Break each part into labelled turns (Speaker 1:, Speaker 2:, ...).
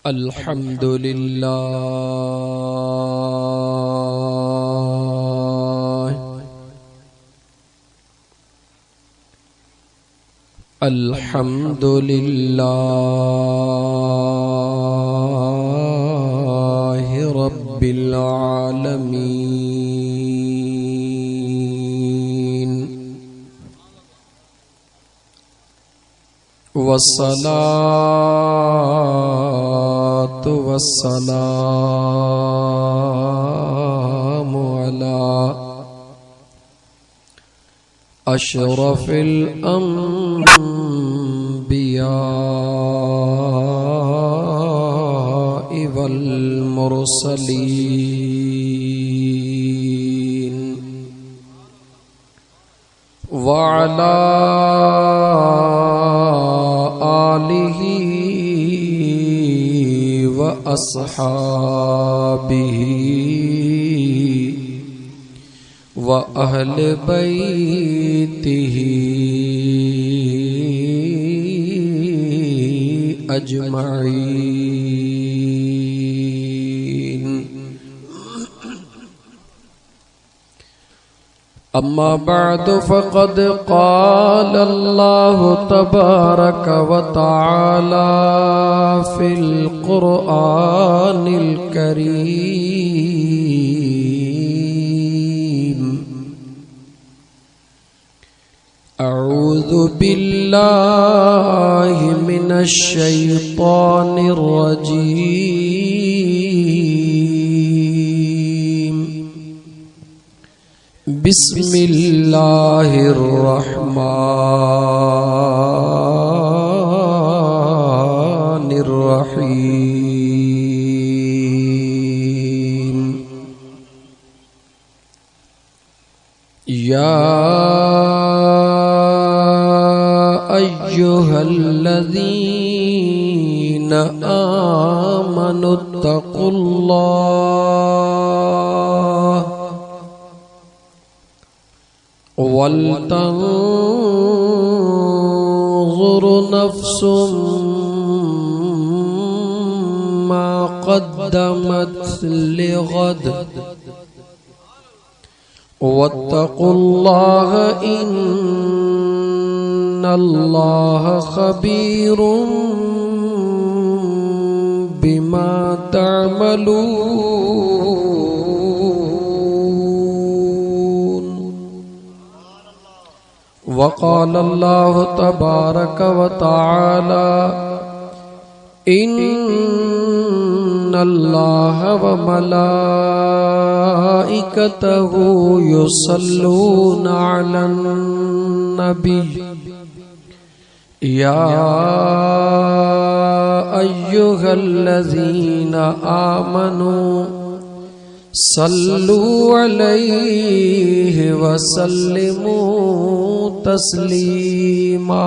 Speaker 1: अल्हम्दुलिल्लाह रब्बिल आलमीन वस्सलातु वस्सलामु अला अशरफिल अंबिया वल मुरसलीन वअला आलिही व अस्हाबिही व अहले बैतिही अजमईन। अम्मा बअदु फ़क़द क़ाल अल्लाहु तबारक व तआला फ़िल क़ुरआनिल करीम अऊज़ु बिल्लाहि मिनश शैतानिर रजीम बिस्मिल्लाहिर रहमानिर रहीम। या अय्युहल्लज़ीना आमनुत्तक़ुल्लाह वलतंज़ुर नफ्सुम मा क़द्दमत लिग़द वत्तक़ुल्लाह इन्नल्लाह ख़बीरुम बिमा तअमलून। वक़ाल अल्लाहु तबारक व तआला इन्नल्लाह व मलाइकतहु युसल्लूना अलन नबी या अय्युहल्लज़ीना आमनू सल्लू अलैहि व सल्लिमू तस्लीमा।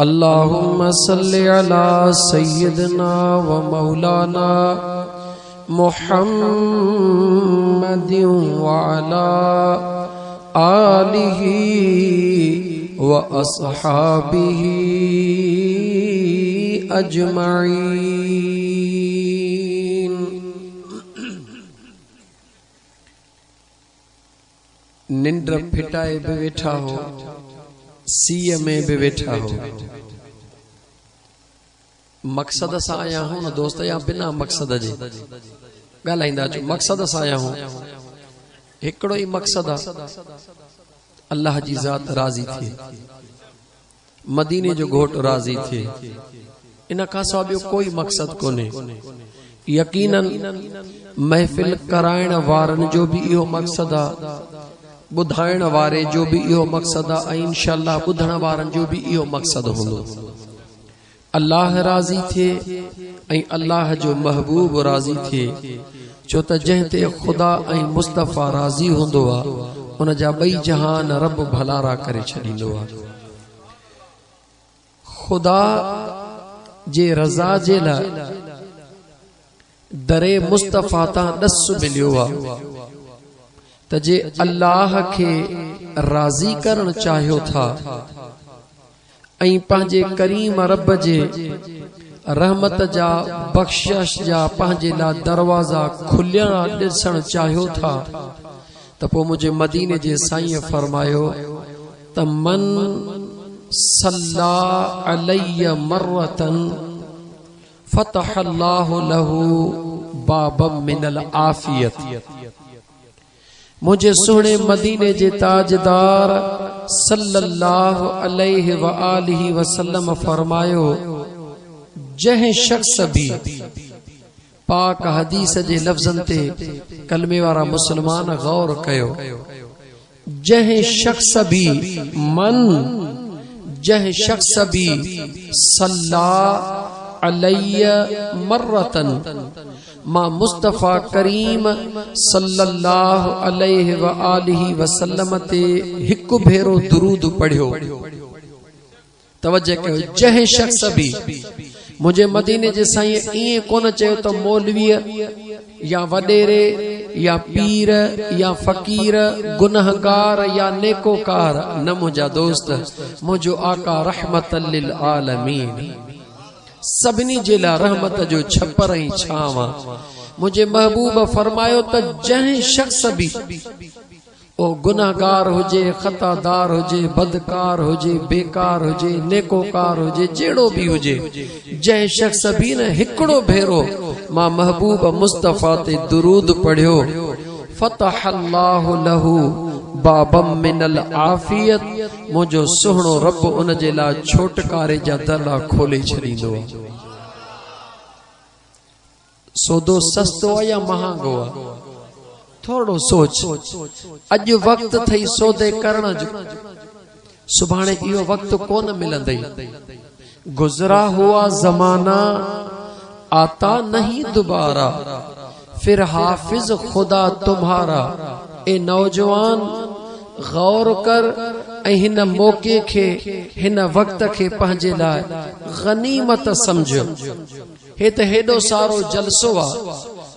Speaker 1: अल्लाहुम्मा सल्लि अला सय्यिदना व मौलाना मुहम्मदिन व अला आलिही व अस्हाबिही अजमईन। निंद्र फिटाए बि वेठा हो, सीए में बि वेठा हो, मकसद सां आया हो न दोस्त या बिना मकसद जे ॻाल्हाईंदा अचो। मकसद सां आया हो, हिकिड़ो ई मकसद आहे अल्लाह जी ज़ात राज़ी थिए, मदीने जो घोट राज़ी थिए, इन खां सवाइ ॿियो कोई मकसद कोन्हे। यकीनन महफ़िल कराइण वारनि जो बि इहो मकसद आहे, ॿुधाइण वारे जो बि इहो मकसद आहे, ऐं इंशाअल्लाह ॿुधण वारनि जो बि इहो मकसद हूंदो। अल्लाह राज़ी थिए ऐं अल्लाह जो महबूब राज़ी थिए, छो त जंहिं ते ख़ुदा ऐं मुस्तफ़ा राज़ी हूंदो आहे उन जा ॿई जहान रब भलारा करे छॾींदो आहे। ख़ुदा जे रज़ा जे लाइ दरे मुस्तफ़ा तां ॾस मिलियो आहे त जे अल्लाह खे राज़ी करण चाहियो था, ऐं पंहिंजे करीम रब जे रहमत जा बख्शिश जा पंहिंजे लाइ दरवाज़ा खुलिया ॾिसण चाहियो था त पोइ मुंहिंजे मदीने जे साईं फरमायो त मन सल्ला अलैया मर्रतन फतह अल्लाहु लहू बाबम मिनल आफियत। मुझे सुने मदीने जे ताजदार सल्लल्लाहु अलैहि व आलिहि वसल्लम फरमायो जह शख्स भी पाक हदीस जे लफ्ज़न ते कलमे वारा मुसलमान गौर कयो। जह शख्स भी मन जह शख्स भी सल्ला अलैया मर्रतन मां मुस्तफा करीम सल्लल्लाहु अलैहि व आलिहि वसल्लम ते हिक भेरो दुरूद पढ़ियो। तवज्जो कयो, जह शख्स भी मुझे मदीने जे साईं इए कोन चयो त मौलवीअ या वडेरे या पीर या फकीर गुनहगार या नेकोकार न मुझा दोस्त, मुझो आका रहमतल लिल आलमीन सभिनी जे लाइ रहमत जो छपर ऐं छांव। मुझे महबूब फरमायो त जंहिं शख्स भी ओ गुनाहगार हुजे, खतादार हुजे, बदकार हुजे, बेकार हुजे, नेकोकार हुजे, जेड़ो भी हुजे, जंहिं शख्स भी न हिकड़ो भेरो मां महबूब मुस्तफा ते दुरूद पढ़ियो फतह अल्लाहु लहू बाबम मिनल आफियत, मुझो सुहणो रब उन जे लाइ छोटकारे जा दरड़ा खोले छॾींदो। सौदो सस्तो या महांगो आहे, थोड़ो सोच। अज वक्त थई सौदे करण जो, सुभाणे इहो वक्त कोन मिलंदई। गुजरा हुआ जमाना आता नहीं दोबारा, फिर हाफिज खुदा तुम्हारा। ए नौजवान गौर कर ऐं हिन मौके खे, हिन वक्त खे पंहिंजे लाइ गनीमत समझो। हे त हेॾो सारो जलसो आहे,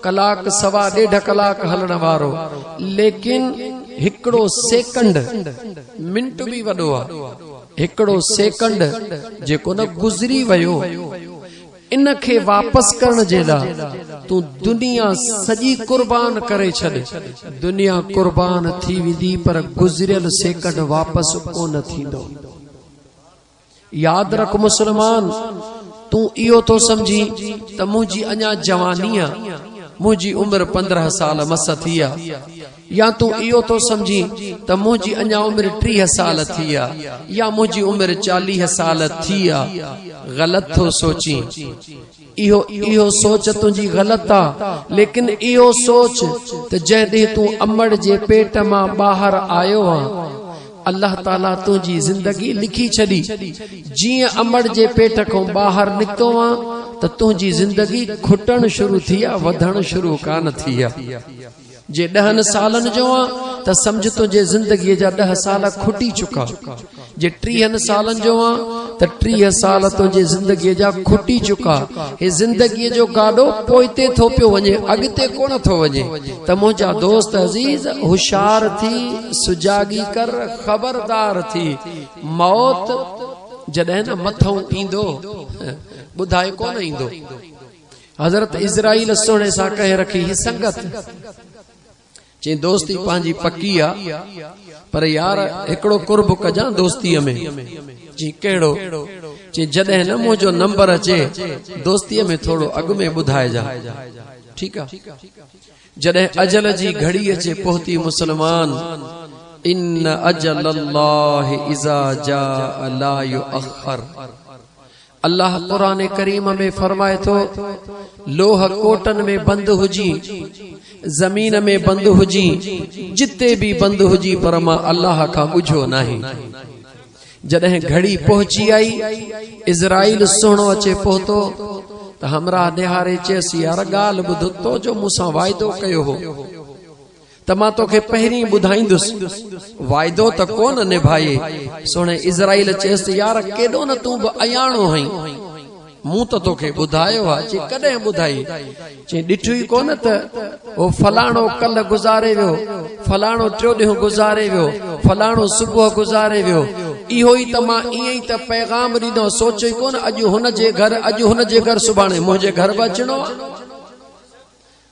Speaker 1: कलाक सवा ॾेढ कलाक हलण वारो, लेकिन हिकड़ो सेकंड, मिंट भी वॾो आहे, हिकड़ो सेकंड जेको न गुज़री वियो, इन खे वापस करण जे लाइ तूं दुनिया सॼी कुर्बान करे छॾ। दुनिया कुर्बान थी वेंदी पर गुज़रियल सेकंड वापस कोन थींदो। याद रख मुसलमान, तूं इहो तो समझी त मुंहिंजी अञा जवानी आहे, मुंहिंजी उम्र 15 साल मस थी आहे, या तूं इहो तो समझी त मुंहिंजी अञा उम्र 30 साल थी आहे, या मुंहिंजी उम्र 40 साल थी आहे। गलत थो सोची, इहो सोच तुंहिंजी गलत आहे। लेकिन इहो सोच त जॾहिं तूं अमड़ जे पेट मां ॿाहिरि आयो आहे, अल्लाह ताला तुंहिंजी जिंदगी लिखी छॾी। जीअं अमड़ जे पेट खां ॿाहिरि निकितो आहे त तुंहिंजी जिंदगी खुटण शुरू थी आहे, वधण शुरू कान थी आहे। जे 10 सालनि जो आहे त समझ तुंहिंजे ज़िंदगीअ जा 10 साल खुटी चुका। जे 30 सालनि जो आहे त 30 साल तुंहिंजे ज़िंदगीअ जा खुटी चुका। हे ज़िंदगीअ जो गाॾो पोइते थो पियो वञे, अॻिते कोन थो वञे। त मुंहिंजा दोस्त अज़ीज़, होशियार थी, सुजागी कर, ख़बरदार थी। मौत जॾहिं न मथों ईंदो, ॿुधाए कोन ईंदो। हज़रत इज़राइल सुहिणे सां कहे रखी ही संगत, चई दोस्ती पंहिंजी पक्की आहे, पर यार हिकड़ो कुर्ब कजां दोस्तीअ में। जी कहिड़ो? चई जॾहिं न मुंहिंजो नंबर अचे दोस्तीअ में थोड़ो अॻु में ॿुधाइजां, ठीकु आहे? जॾहिं अजल जी घड़ी अचे पहुती मुसलमान, इन अजल अल्लाह इज़ा जाअ ला युअख़र। अल्लाह कुरान करीम में फरमाए थो, लोह कोटन में बंद हुजी, जमीन में बंद हुजी, जिते भी बंद हुजी, पर मां अल्लाह खां ॻुझो नहीं। जॾहिं घड़ी पहुची आई, इज़राइल सुहिणो अचे पहुतो त हमरा निहारे चयसि, यार ॻाल्हि ॿुध, तो जो मूंसां वाइदो कयो हो त मां तोखे पहिरीं ॿुधाईंदुसि, वाइदो त कोन निभाए। सुहिणे इज़राइल चयसि, यार केॾो न तूं बि अयाणो आहीं, मूं त तोखे ॿुधायो आहे। चई कॾहिं ॿुधाई? चई ॾिठो ई कोन त ओ फलाणो कल्ह गुज़ारे वियो, फलाणो टियों ॾींहुं गुज़ारे वियो, फलाणो सुबुह गुज़ारे वियो। इहो ई त मां ईअं ई त पैगाम ॾींदो सोचो ई कोन अॼु हुन जे घर सुभाणे मुंहिंजे घर बि अचणो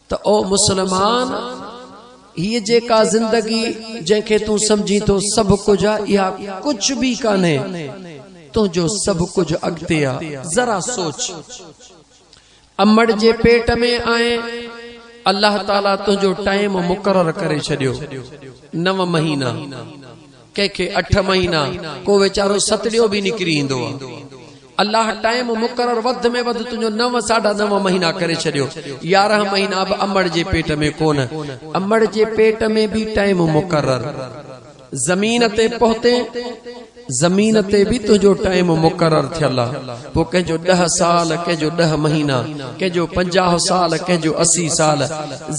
Speaker 1: त ओ मुस्लमान हीअ जेका ज़िंदगी जंहिंखे तूं सम्झी थो सभु कुझु आहे इहा कुझु बि कान्हे तुंहिंजो सभु कुझु अॻिते आहे ज़रा सोच अमड़ जे पेट में आए अल्लाह ताला तुंहिंजो टाइम मुक़रर करे छॾियो 9 महीना कंहिंखे 8 महीना को वीचारो सतड़ियो बि निकिरी ईंदो आहे अल्लाह टाइम मुक़रर वध में वध तुंहिंजो 9 साढा 9 महीना करे छॾियो 11 महीना बि अमड़ जे पेट में कोन अमड़ जे पेट में बि टाइम मुक़रर ज़मीन ते पहुते ज़मीन ते भी तुझो टाइम मुकर्रर थियल वो कंहिंजो 10 साल कंहिंजो 10 महीना कंहिंजो 50 साल कंहिंजो 80 साल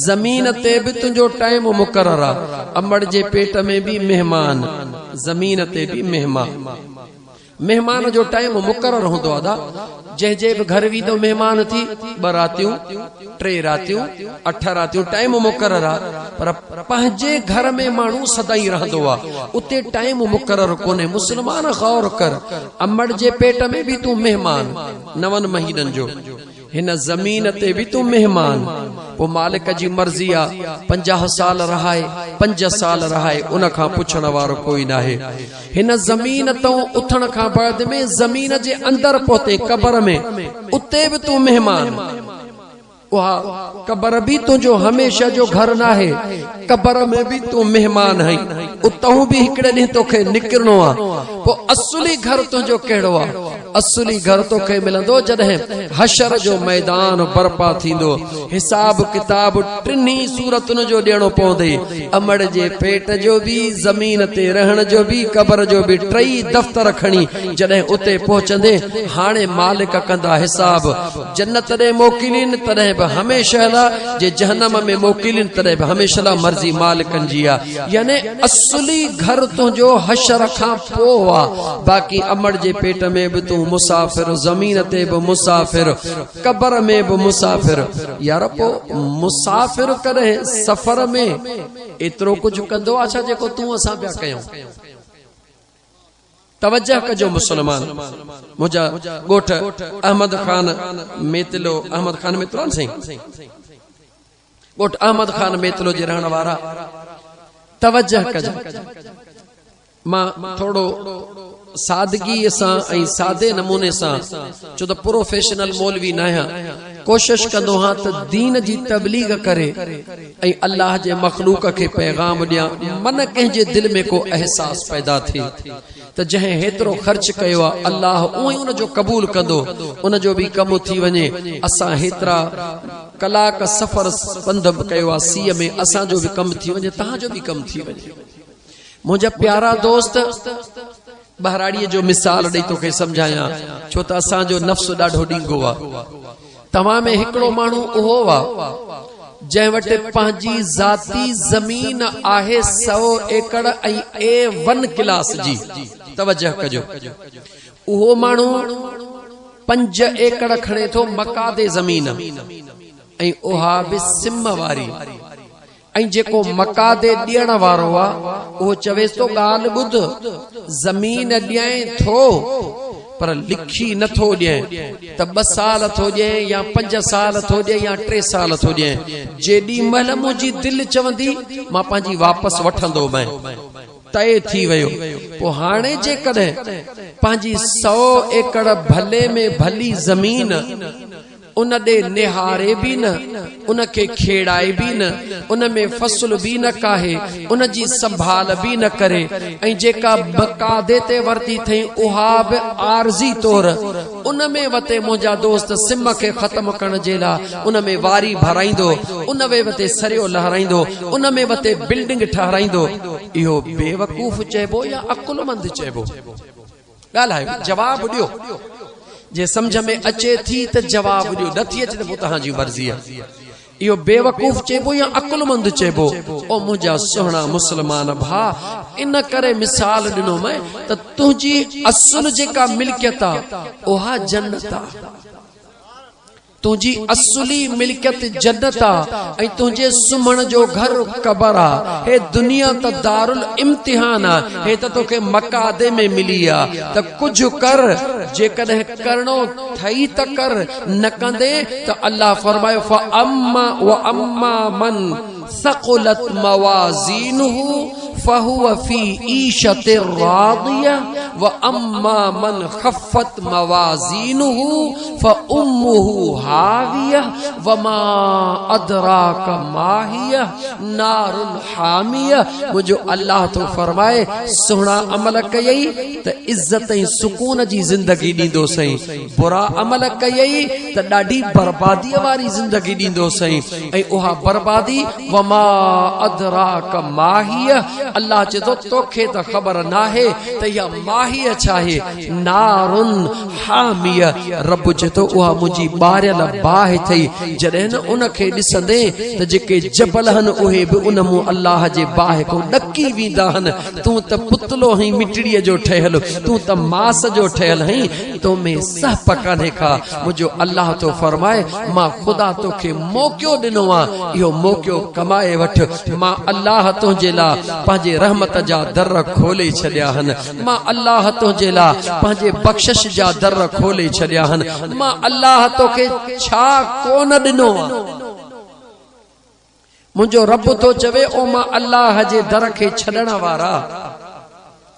Speaker 1: ज़मीन ते भी तुझो टाइम मुकर्रर आहे अमड़ जे पेट में भी मेहमान ज़मीन ते भी मेहमान जो टाइम मुकर्रर होंदो आहे जंहिंजे बि घर वींदो मेहमान थी 2 रातियूं 3 रातियूं 8 रातियूं टाइम मुकर्रर आहे पर पंहिंजे घर में माण्हू सदाई रहंदो आहे उते टाइम मुकर्रर कोन्हे मुस्लमान गौर कर अमड़ जे पेट में भी तूं मेहमान 9 महीननि जो हिन ज़मीन ते भी तूं मेहमान वो मालिक जी मर्जी आहे 50 साल रहाए 5 साल रहाए उन खां पुछण वारो कोई नाहे हिन ज़मीन तो उथण खां बाद में ज़मीन जे अंदर पहुते कब्र में उते भी तूं मेहमान वहा कब्र भी तुझो हमेशा जो घर ना है कब्र में भी तू मेहमान है उतहू भी हिकड़े ॾींहुं तोखे निकिरणो आहे पो असली घर तुझो कहिड़ो आहे असली घर तोखे मिलंदो जॾहिं हशर जो मैदान बर्पा थींदो हिसाब किताब टिनी सूरतुनि जो ॾियणो पवंदे अमड़ जे पेट जो भी ज़मीन ते रहण जो भी कब्र जो भी 3 दफ़्तर खणी जॾहिं उते पहुचंदे हाणे मालिक कंदा हिसाब जन्नत ॾे मोकिलीन तॾहिं हमेशा जे जहन्नम में मोकिलिन तॾहिं बि हमेशा मर्जी मालिकन जी आहे यानी असली घर तुंहिंजो हशर खां पोइ आहे बाक़ी अमड़ जे पेट में भी तू मुसाफिर ज़मीन ते भी मुसाफिर कब्र में भी मुसाफिर यार पो मुसाफिर करे सफ़र में एतिरो कुछ कंदो आहे छा जेको तू असां पिया कयूं तवज्जो कजो मुसलमान मुझा गोठ अहमद खान मेतलो सही गोठ अहमद खान मेतलो जे रहण वारा तवज्जो कजो मां थोड़ो सादगी सां ऐं सादे नमूने सां छो त प्रोफेशनल मौलवी न आहियां कोशिश कंदो हां त दीन जी तबलीग करे ऐं अल्लाह जे मखलूक खे पैगाम ॾियां मन कंहिंजे दिल में को एहसास पैदा थिए त जंहिं हेतिरो ख़र्च कयो आहे अल्लाह उहो ई उन जो क़बूल कंदो उन जो बि कमु थी वञे असां हेतिरा कलाक सफ़र पंध कयो आहे सीअ में असांजो बि कमु थी वञे तव्हांजो बि कमु थी वञे मुंहिंजा प्यारा दोस्त बहराड़ीअ जो मिसाल ॾेई तोखे सम्झायां छो त असांजो नफ़्स ॾाढो ॾींगो आहे तव्हां में हिकिड़ो माण्हू उहो आहे जंहिं वटि पंहिंजी ज़ाती ज़मीन आहे 100 एकड़ ऐं A1 क्लास जी तवज्जो कजो उहो माण्हू 5 एकड़ खणे थो मकादे ज़मीन ऐं उहा बि सिम वारी ऐं जेको मकादे ॾियण वारो आहे उहो चवेस थो ॻाल्हि ॿुध ज़मीन ॾियां थो पर लिखी नथो ॾियां त 2 साल थो ॾियां या 5 साल थो ॾियां या 3 साल थो ॾियां जेॾी महिल मुंहिंजी दिलि चवंदी मां पंहिंजी वापसि वठंदो मैं तय थी वियो पोइ हाणे जेकॾहिं पंहिंजी 100 एकड़ भले में भली ज़मीन उन दे निहारे भी न उन के खेड़ाए भी न उन में फसल भी न काहे उन जी संभाल भी न करे ऐं जेका बकादे ते वरती थई उहा बि आरजी तौर उन में वते मुंहिंजा दोस्त सिम के खत्म करण जे लाइ उन में वारी भराईंदो उन में वते सरियो लहराईंदो उन में वते बिल्डिंग ठहराईंदो इहो बेवकूफ़ चइबो या अकुलमंद चइबो ॻाल्हायो जवाब ॾियो जे समझ में अचे थी त जवाब ॾियो नथी अचे त पोइ तव्हांजी मर्ज़ी आहे इहो बेवकूफ़ चइबो या अकुलमंद चइबो ओ मुंहिंजा सुहिणा मुस्लमान भा इन करे मिसाल ॾिनो मैं त तुंहिंजी असुल जेका मिल्कियत आहे उहा जन्नत आहे तुझी असली मिल्कियत जन्नत आ ऐ तुझे सुमण जो घर कबर आ। हे दुनिया त दारुल इम्तिहान आ। हे त तोखे मकादे में मिली आ त कुछ कर, जेकॾहिं करणो थई त कर, न कंदे त अल्लाह फरमायो फ अम्मा मन सक़ुलत मवाज़ीनुहु फहुव फी ईशतिर रादिया व अम्मा मन खफ़त मवाज़ीनुहु फउम्मुहु हाविया वमा अदराक माहिया नारुन हामिया। मुझो अल्लाह तो फरमाए सुहिणा अमल कयई त इज्जत ऐं सुकून जी जिंदगी ॾींदो सई, बुरा अमल कयई त ॾाढी बर्बादीअ वारी जिंदगी ॾींदो सई ऐं उहा बर्बादी वमा अदराक माहिया। अल्लाह चए थो तोखे त ख़बर नाहे त इहा माहिया छा आहे, नारुन हामिया। रब चए थो उहा मुंहिंजी ॿारियल बाहि अथई। जॾहिं न उनखे ॾिसंदे त जेके जबल आहिनि उहे बि उन मूं अल्लाह जे बाहि खां ॾकी वेंदा आहिनि। तूं त पुतलो आहीं मिटीअ जो ठहियल, तूं त मास जो ठहियल आहीं, तो में सहप कान्हे का। मुंहिंजो अल्लाह तो फरमाए मां ख़ुदा तोखे मौक़ो ॾिनो आहे, इहो मौक़ो कमाए वठ। मां अल्लाह तुंहिंजे लाइ पंहिंजे रहमत जा दर खोले छॾिया आहिनि। मां अल्लाह तुंहिंजे लाइ पंहिंजे बख़्शिश जा दर खोले छॾिया आहिनि। मां अल्लाह तोखे छा कोन ॾिनो आहे। मुंहिंजो रब तो चवे ओ मां अल्लाह जे दर खे छॾण वारा।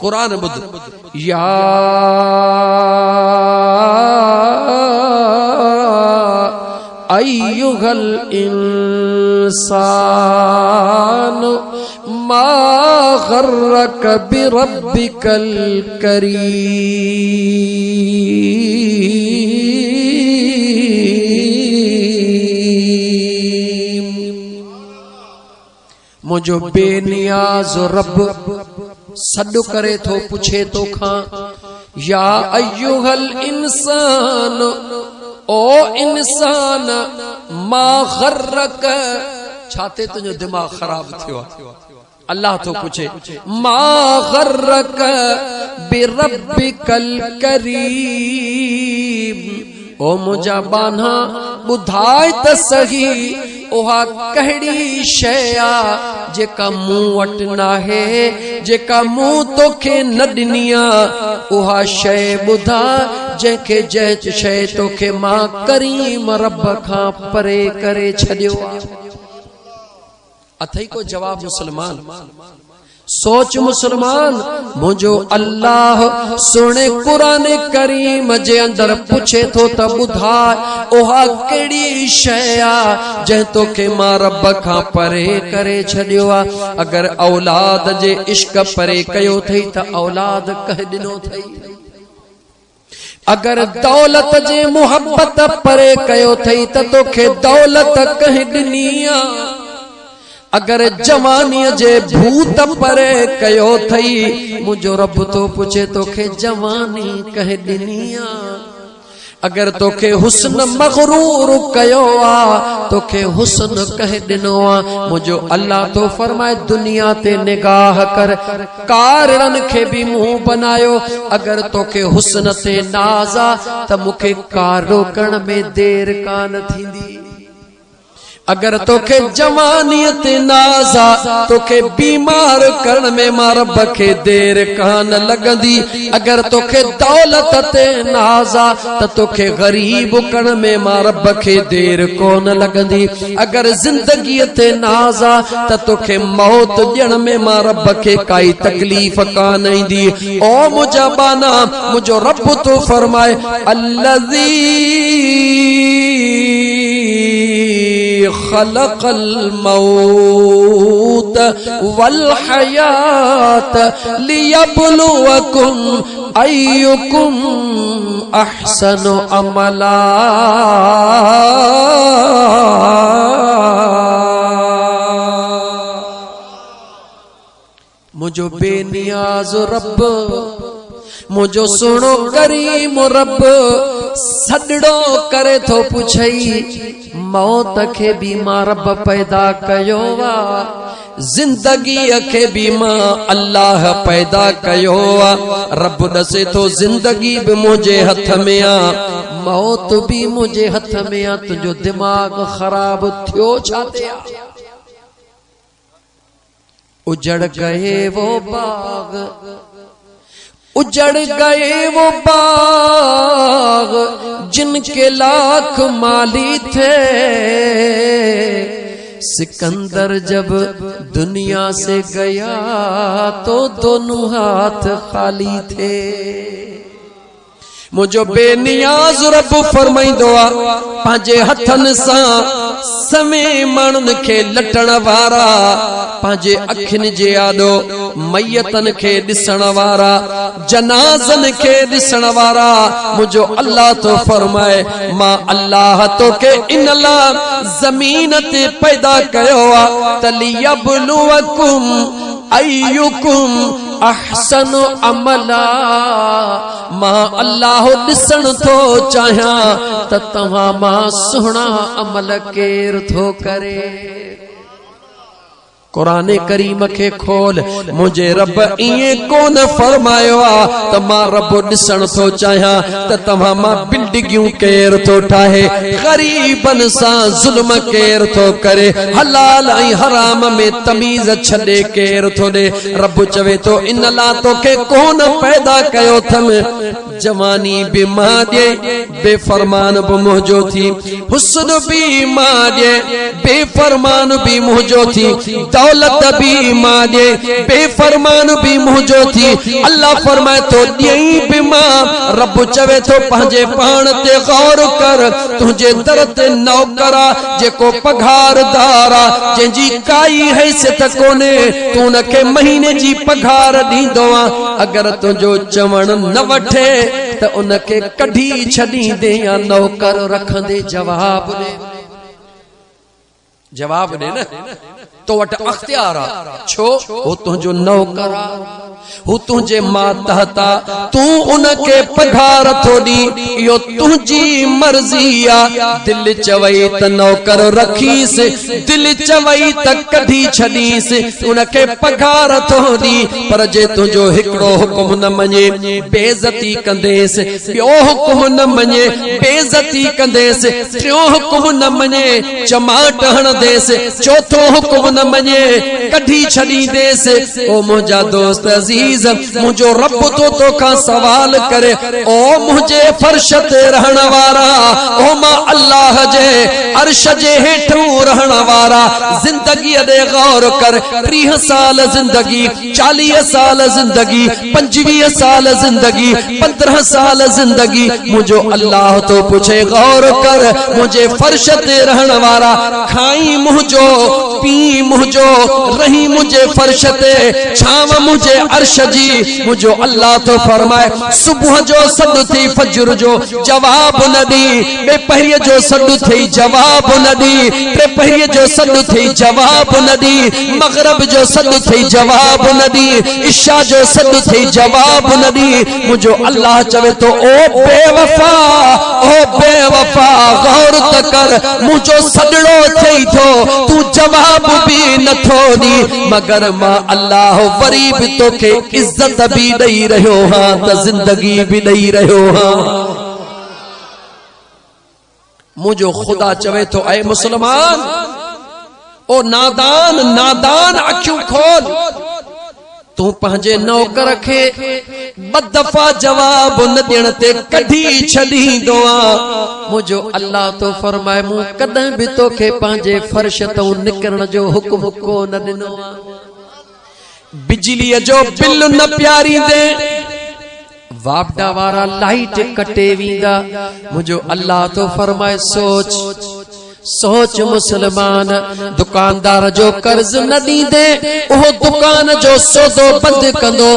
Speaker 1: कुरान ॿुध, या अय्युहल इंसान मा गर्रक बिरब्बिकल करीम। मुझो बेनियाज रब सॾु करे थो पुछे तोखां, या अय्युहल इंसान, ओ इंसान, मा गर्रक, छाते तुंहिंजो दिमाग़ ख़राब थियो आहे। अल्लाह तो पुछे मा गर्रक बिरब्बिकल करीम। ओ मुंहिंजा बान्हा ॿुधाए त सही उहा कहिड़ी शइ आ जेका मूं वटि नाहे, जेका मूं तोखे न ॾिनी आ। उहा शइ ॿुधा जंहिंखे जंहिं शइ तोखे मां करीम रब खां परे करे छॾियो आहे। अथई को जवाब मुसलमान? सोच मुसलमान, मुझो अल्लाह सुने कुरान करीम जे अंदर पुछे थो त ॿुधाए उहा कहिड़ी शइ आ जंहिं तोखे मां रब खां परे करे छॾियो आ। अगर औलाद जे इश्क परे कयो अथई त औलाद कंहिं ॾिनो अथई। अगर दौलत जे मुहब्बत परे कयो अथई त तोखे दौलत कंहिं ॾिनी आ। अगर जवानी जे भूत परे कयो थई, मुझो रब तो पुछे तोखे जवानी कंहिं ॾिनी आ। अगर तोखे हुस्न मगरूर कयो आ, तोखे हुस्न कंहिं ॾिनो आ। मुझो अल्लाह तो फरमाए दुनिया ते निगाह कर, कारणनि खे बि मुंहुं बनायो। अगर तोखे हुस्न ते नाज़ आ त मूंखे कार रोकण में देर कान थींदी। अगर तोखे जवानीअ ते नाज़ आ, तोखे बीमार करण में मां रब खे देर कान लॻंदी। अगर तोखे दौलत ते नाज़ आ त तोखे ग़रीब करण में मां रब खे देर कोन लॻंदी। अगर ज़िंदगीअ ते नाज़ आ त तोखे मौत ॾियण में मां रब खे काई तकलीफ़ कान ईंदी। ओ मुंहिंजा बाना, मुंहिंजो रब तो फरमाए अल्लज़ी खलक़ल मौत वल हयात लियब्लुवकुम अय्युकुम अहसनु अमला। मुझो बेनियाज रब, मुझो सुनो करीम रब सॾड़ो करे थो पुछई मौत खे भी मां रब पैदा कयो आ, जिंदगीअ खे भी मां अल्लाह पैदा कयो आ। रब ॾसे थो जिंदगी भी मुंहिंजे हथ में आ, मौत भी मुझे हथ में आ, तुझो दिमाग खराब थियो छाते आ। उजड़ गए वो बाग, उजड़ गए वो बाग जिनके लाख माली थे। सिकंदर जब दुनिया से गया तो दोनों हाथ खाली थे। मुझो बेनियाज रब फरमाइंदो आ पांजे हथन सां समय माण्हुनि खे लटण वारा, पांजे अखिन जे आॾो मैयतन खे ॾिसण वारा, जनाज़न खे ॾिसण वारा। मुझो अल्लाह तो फरमाए मां अल्लाह तोखे इन ला ज़मीन ते पैदा कयो आ तलियबलुवकुम अय्युकुम अहसनु अमला। मां अल्लाह ॾिसण थो चाहियां त तव्हां मां सुहिणा अमल केर थो करे। कुरान करीम के खोल, मुझे रब इए कोन फरमायो आ त मां रब ॾिसण थो चाहियां त तव्हां मां बिल्डिंगियूं केर थो ठाहे, गरीबन सां ज़ुल्म केर थो करे, हलाल ऐं हराम में तमीज़ छॾे केर थो ॾे। रब चवे थो इन ला तोखे कोन पैदा कयो थम। जवानी भी मां ॾे, बेफरमान भी मुंहिंजो थी, हुस्न भी मां ॾे, बेफरमान भी मुंहिंजो थी, दौलत भी मां ॾे, बेफरमान भी मुंहिंजो थी। अल्लाह फरमाए तो ॾेई भी मां। रब चवे तो पंहिंजे पाण ते गौर कर, तुंहिंजे दर ते नौकरा जेको पघारदार आ, जंहिंजी काई हैसियत कोन्हे, तूं उनखे महीने जी पघार ॾींदो आ। अगर तुंहिंजो चवण न वठे त उनखे कढी छॾींदे या नौकर रखंदे जवाब ॾे, जवाब ॾे न। तो वट अख्तियार आ, छो वो तुझो नौकर आ, वो तुझे मातहता, तू उनके पघार थोड़ी, यो तुझी मर्जी आ। दिल चवई त नौकर रखीस, दिल चवई त कढी छडीस, उनके पघार थोड़ी। पर जे तुझो हिकड़ो हुकुम न मने बेइज्जती कंदेस, ॿियो हुकुम न मने बेइज्जती कंदेस, टियों हुकुम न मने चमाट हणदेस, चौथो हुकुम न मने कढी छडींदेस। ओ मुंहिंजा दोस्त अजीज, मुंहिंजो रब तो तोखां सवाल करे, ओ मुंहिंजे फर्श ते रहण वारा, ओ मां अल्लाह जे अर्श जे हेठों रहण वारा, जिंदगी दे गौर कर। 30 साल जिंदगी, 40 साल जिंदगी, 25 साल जिंदगी, 15 साल जिंदगी, मुंहिंजो अल्लाह तो पुछे गौर कर। मुंहिंजे फर्श ते रहण वारा, खाई मुंहिंजो, पी मुंहिंजो, रही मुंहिंजे फर्श ते, छाव मुंहिंजे अर्श जी। मुंहिंजो अल्लाह तो फरमाए सुबुह जो सॾु थी फजर जो जवाब न दी, ॿेपहरीअ जो सॾु थी जवाब न दी, टेपहरीअ जो सॾु थी जवाब न दी, मगरिब जो सॾु थी जवाब न दी, इशा जो सॾु थी जवाब न दी। मुंहिंजो अल्लाह चवे तो ओ बेवफा, ओ बेवफा गौर त कर, मुंहिंजो सॾड़ो थिए थो, तू जवाब भी नथो दी, मगर मां अल्लाह वरी भी तोखे इज्जत भी ॾेई रहियो हां त जिंदगी भी ॾेई रहियो हां। मुंहिंजो खुदा चवे तो ऐ मुसलमान, ओ नादान नादान अखियूं खोल, तू पंहिंजे नौकर खे ॿ दफ़ा जवाब न ॾियण ते कढी छॾींदो आ। मुंहिंजो अल्लाह तो फरमाए मूं कॾहिं बि तोखे पंहिंजे फर्श तूं निकिरण जो हुकुम कोन ॾिनो आ। बिजलीअ जो बिल न प्यारींदे, वापडा वारा लाइट कटे वींदा। मुंहिंजो अल्लाह तो फरमाए सोच सोच मुसलमान, दुकानदार जो कर्ज न ॾींदे, उहो दुकान जो सौदो बंद कंदो,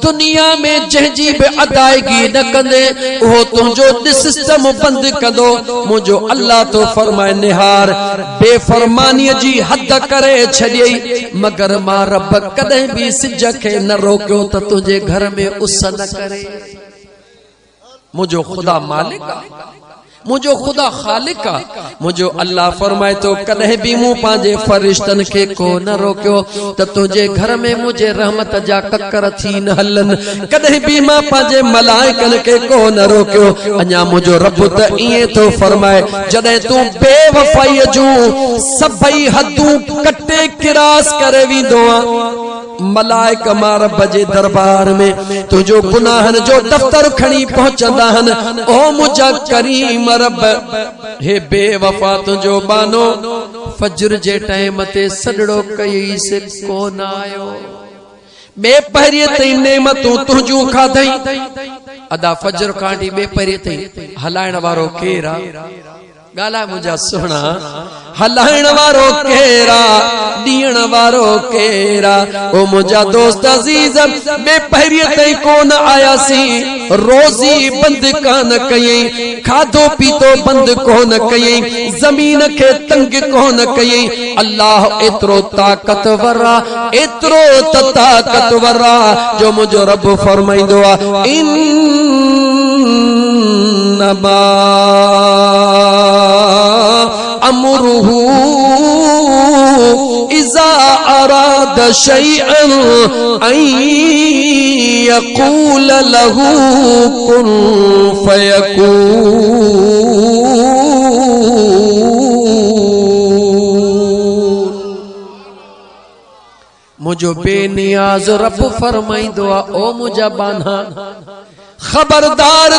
Speaker 1: दुनिया में जंहिंजी भी अदायगी न कंदे, उहो तुंहिंजो सिस्टम बंद कंदो। मुंहिंजो अल्लाह तो फरमाए निहार बेफरमानीअ जी हद करे छॾियई, मगर मां रब कॾहिं भी सिज खे न रोकियो त तुंहिंजे घर में उस न करे। मुंहिंजो खुदा मालिक आ, मुझो खुदा खालिक आ मुझो अल्लाह फरमाए तो कदे भी मूं पांजे फरिश्तन के को न रोक्यो त तुझे घर में मुझे रहमत जा ककर थी न हलन कदे भी मां पांजे मलाइकन के को न रोक्यो अञा मुझो रब त इए तो फरमाए जदे तू बेवफाई जो सभई हदूं कटे किरास करे विंदो आ मलाइक मां रब जे दरबार में तुझो गुनाहन जो दफ्तर खणी पहुंचंदा हन ओ मुझा करीम रब हे बेवफा तुझो बानो फजर जे टाइम ते सडड़ो कई से कोन आयो बे पहिरिए तई नेमतूं तुझू खाधई अदा फजर कांडी बे पहिरिए तई हलाइण वारो केरा गाला मुझा सुना हलाइण वारो केरा दीण वारो केरा ओ मुझा दोस्त अजीज बे पहिरिए तई कोन आयासी रोजी बंद कान कयई खाधो पीतो बंद कोन कयई जमीन के तंग कोन कयई अल्लाह एतरो ताकतवर एतरो ताकतवर जो मुझो रब फरमाइंदो आ इन्नमा अमरुहु इज़ा अराद शैअन अन यक़ूल लहू कुन फयकून मुझो बेनियाज रब फरमाइंदो आ ओ मुझा बाना खबरदार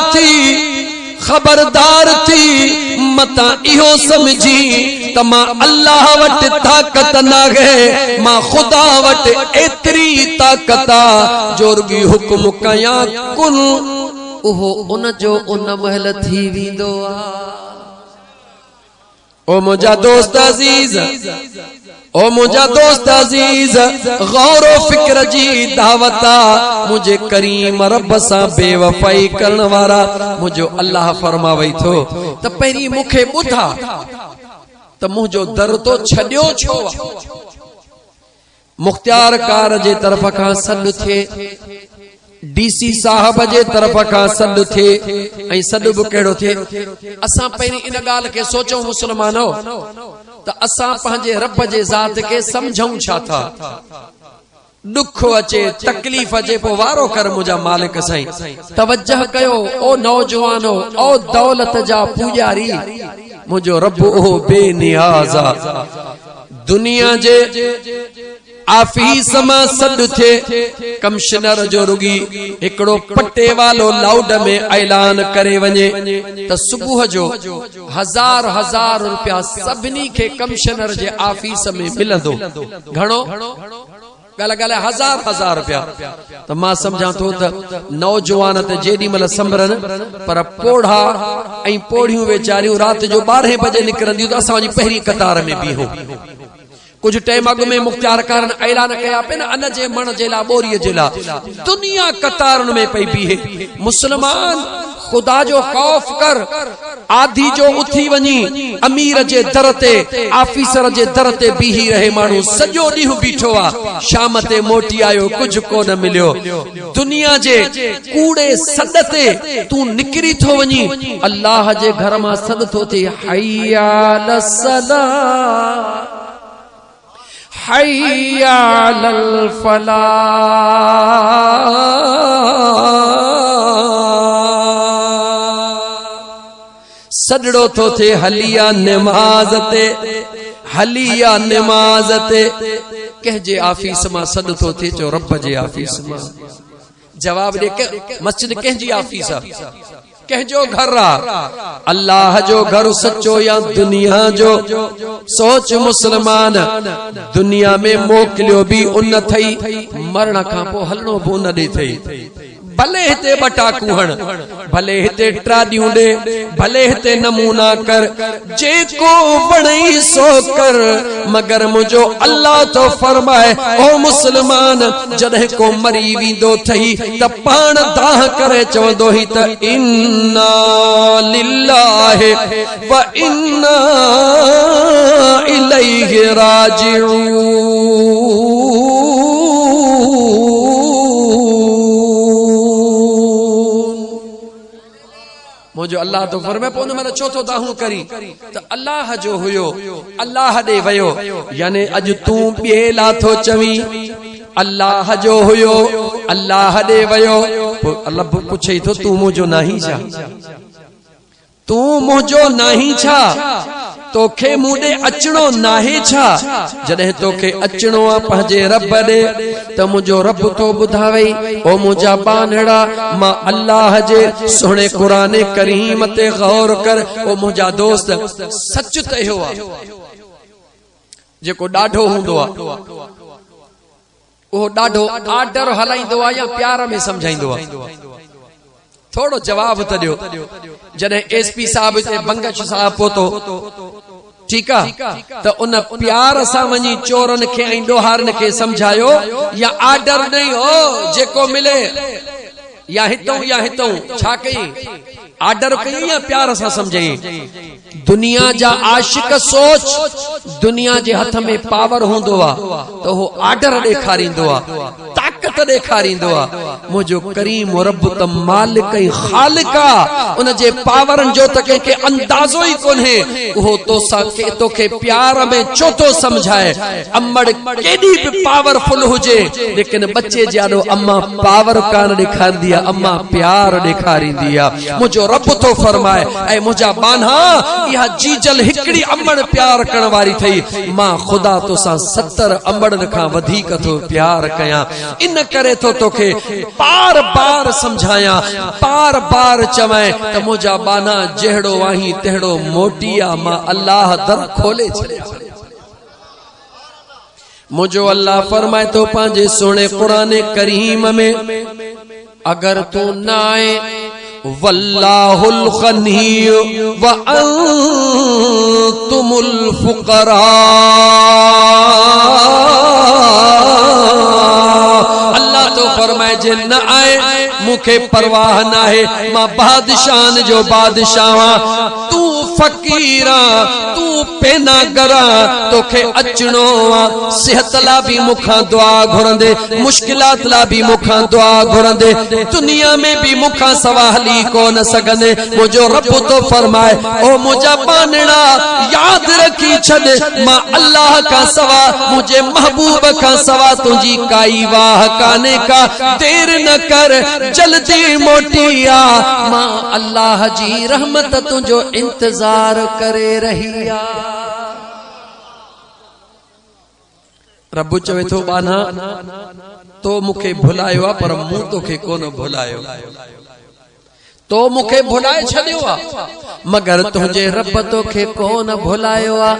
Speaker 1: थी मता इहो समझी तमा अल्लाह वट ताकत ना है मां खुदा वट एतरी ताकत जोरगी हुक्म कया कुन ओहो उन जो उन महल थी विंदो आ ओ मुझा दोस्त अजीज ओ मुझा दोस्त अजीज गौर फिक्र जी दावता मुझे करीम रब सा बेवफाई करण वारा मुझो अल्लाह फरमावई थो त पहिरी मुखे बुधा त मुझो दर तो छड्यो छो मुख्तियार कार जे तरफ का सद थे डीसी साहब जे तरफ का सद थे ऐ सद बि केड़ो थे असा पहिरी इन गाल के सोचो मुसलमानो त असा पंहिंजे रब जे ज़ात के समझूं छा था दुख अचे तकलीफ अचे पो वारो कर मुझा मालिक साईं तवज्जह कयो ओ नौजवानो ओ दौलत जा पूजारी मुझो रब ओ बेनियाज़ दुनिया जे आफीस मां सद थे कमिश्नर जो रुगी एकड़ो पट्टे वालो लाउड में ऐलान करे वने त सुबह जो हजार रुपया सबनी के कमिश्नर जे आफीस में मिलंदो घणो गल हजार रुपया तो मां समझा तो नौजवान ते जेडी मल संभरन पर पोढ़ा ऐं पोढ़ियूं वेचारियूं रात जो 12 बजे निकरंदियूं त असां जी पहिरी कतार में बीहो कुछ टाइम अग में मुख्तियार कारन ऐलान कया पे न अन जे मण जेला बोरी जेला दुनिया कतारन में पई बीहे मुसलमान खुदा जो खौफ कर आधी जो उठी वनी अमीर जे दर ते ऑफिसर जे दर ते बीही रहे मानू सजो ॾींहुं बीठो आ शाम ते मोटी आयो कुछ कोन मिलियो दुनिया जे कूड़े सद ते तू निकरी थो वनी अल्लाह जे घर मां सद थो थे हय्या अलस्सला हय्या अलल फलाह सडड़ो तो थे हलिया नमाज ते कहजे आफिस मां सड तो थे जो रब जे आफिस मां जवाब दे के मस्जिद कहजी आफिस कहजो घर अल्लाह जो घर सच्चो या दुनिया जो सोच मुसलमान दुनिया में मोकलियो भी उन थई मरण का पो हलनो बो न दे थई भले हिते बटाकू हण भले हिते ट्राडियूं दे भले हिते नमूना कर जेको वणई सो कर मगर मुझो अल्लाह तो फरमाए ओ मुसलमान जदे को मरी विंदो थई त पाण दाह करे चवंदो ही त इन्ना लिल्लाहि व इन्ना इलैहि राजिऊन मुझो मुझो अल्लाह तो फरमाए पोइ उन महिल छो थो दाहूं करी त अल्लाह जो हुयो अल्लाह ॾे वियो यानी अॼु तूं ॿिए लाथो चवी अल्लाह जो हुयो अल्लाह ॾे वियो पोइ अल्लाह पुछे थो तूं मुंहिंजो नाही छा तूं मुंहिंजो नाही छा तोखे मूंॾे अचणो नाहे छा जॾहिं तोखे अचणो आहे पंहिंजे रब ॾे त मुंहिंजो रब तो ॿुधावई ओ मुंहिंजा बानड़ा मां अल्लाह जे सुहिणे क़ुरान करीम ते गौर कर ओ मुंहिंजा दोस्त सच त इहो आहे जेको ॾाढो हूंदो आहे उहो ॾाढो आर्डर हलाईंदो आहे या प्यार में सम्झाईंदो आहे थोड़ो जवाब त ॾियो जॾहिं एसपी साहब हिते बंगश साहब पहुतो ठीक है तो उन प्यार सां वञी चोरन खे ऐं ॾोहारन खे समझायो या आर्डर नहीं हो जेको मिले या हितों छा कई आर्डर कई या प्यार सां समझाई दुनिया जा आशिक सोच दुनिया जे हथ में पावर हुंदो आ तो वो आर्डर ॾेखारींदो आ ताकत ॾेखारींदो आ मुंहिंजो करीम रब त मालिक ऐं ख़ालिक आ उन जे पावरन जो त कंहिंखे अंदाज़ो ई कोन्हे उहो तोसां के तोखे प्यार में छो थो समझाए अमड़ केॾी बि पावरफुल हुजे लेकिन बच्चे जाॾो अम्मा पावर कान ॾेखारींदी आहे अम्मा प्यार ॾेखारींदी आहे मुंहिंजो रब थो फरमाए ऐं मुंहिंजा बान्हा इहा जीजल हिकड़ी अमड़ प्यार करण वारी थई मां ख़ुदा तोसां 70 अमड़न खां वधीक थो प्यार कयां इन करे तो तोखे बार बार समझाया बार बार चवाए त मुंहिंजा बाना जहिड़ो आहीं तहिड़ो मोटिया मां अल्लाह दर खोले छॾिया मुझो अल्लाह फरमाए तो पंहिंजे सुहिणे क़ुरान करीम में अगर तू ना आए वल्लाहुल गनी व अंतुमुल फुकरा अल्लाह तो फरमाए जे न आए मुखे परवाह ना है मां बादशाह जो बादशाह तू फकीरा तू पेना गरा तोखे अचणो आ सेहत ला भी मुखा दुआ घुरंदे मुश्किलात ला भी मुखा दुआ घुरंदे दुनिया में भी मुखा सवाली को न सगने मुझो रब तो फरमाए ओ मुझा बानड़ा याद रखी छद मां अल्लाह का सवा मुझे महबूब का सवा तुझी काई वाह काने का देर न कर जल्दी मोटिया मां अल्लाह जी रहमत तुझो इंतजार करे रही आ रब चवे थो बाना तो मुखे भुलायो आ पर मूं तोखे कोन भुलायो तो मुखे भुलाए छॾियो आ मगर तुझे रब तोखे कोन भुलायो आ